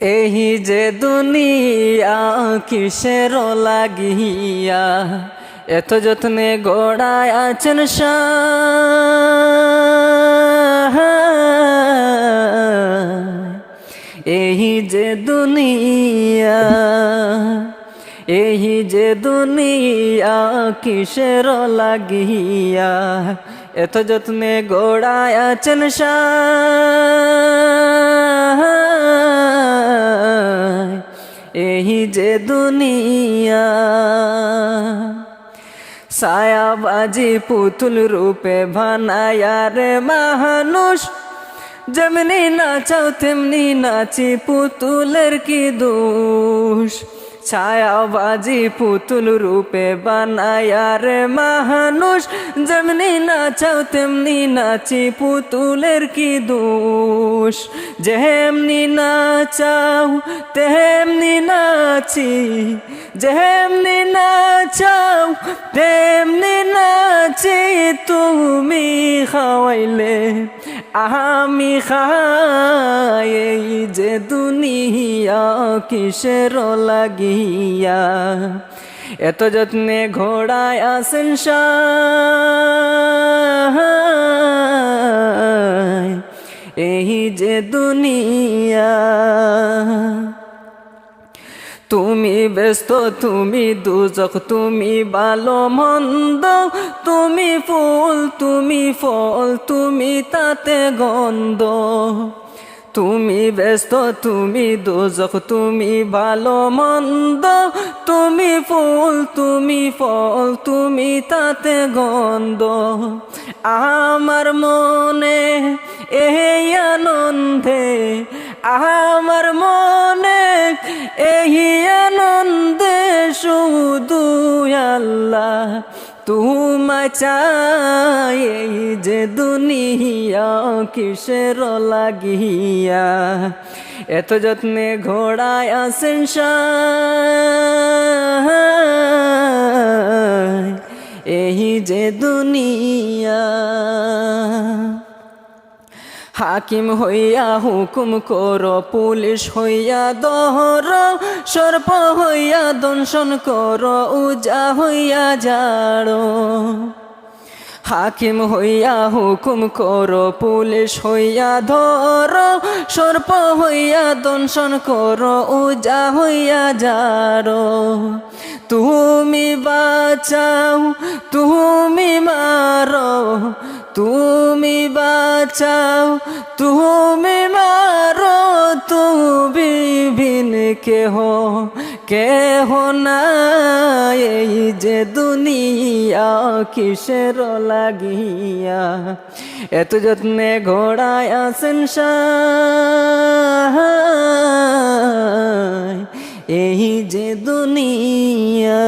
एही जे दुनिया किसेर লাগিয়া এত যত্নে গড়ায় আছেন শাহ। एही जे दुनिया किसेर লাগিয়া এত যত্নে গড়ায় আছেন শাহ। एही जे दुनिया ছায়াবাজি পুতুল রূপে বানায়া রে মানুষ, যেমনি নাচাও তেমনি নাচি পুতুলের কি দোষ। ছায়াবাজি পুতুল রূপে বানায়া রে মানুষ, যেমনি নাচাও তেমনি নাচি পুতুলের কি দোষ। যেমনি নাচাও তেমনি নাচি, যেমনি নাচাও তেমনি নাচি, তুমি খাওয়াইলে আমি খাই। এই যে দুনিয়া কিসের লাগিয়া এত যত্নে ঘোড়ায় আসেন শাহ। এই যে দুনিয়া তুমি ব্যস্ত তুমি দুজক তুমি ভালো মন্দ, তুমি ফুল তুমি ফল তুমি তাতে গন্ধ। তুমি ব্যস্ত তুমি দুজক তুমি ভালো মন্দ, তুমি ফুল তুমি ফল তুমি তাতে গন্ধ। আমার মনে এই আনন্দে, আমার মনে এই আনন্দে শুধু আল্লাহ তোমায় চাই। এই যে দুনিয়া কিসের লাগিয়া এত যত্নে ঘোড়ায় আসেন শাহ। এই যে দুনিয়া হাকিম হইয়া হুকুম করো, পুলিশ হইয়া দহর, সর্প হইয়া দংশন করো, উজা হইয়া জাড়ো। হাকিম হইয়া হুকুম করো, পুলিশ হইয়া ধর, সর্প হইয়া দংশন করো, উজা হইয়া জাড়ো। তুমি বাঁচাও তুমি মারো, তুমি বাঁচাও তুমি মারো, তুমি বিন কেহ কেহ নাই। এই যে দুনিয়া কিসের লাগিয়া এত যত্নে ঘোড়ায় আসেন শাহ। এই যে দুনিয়া।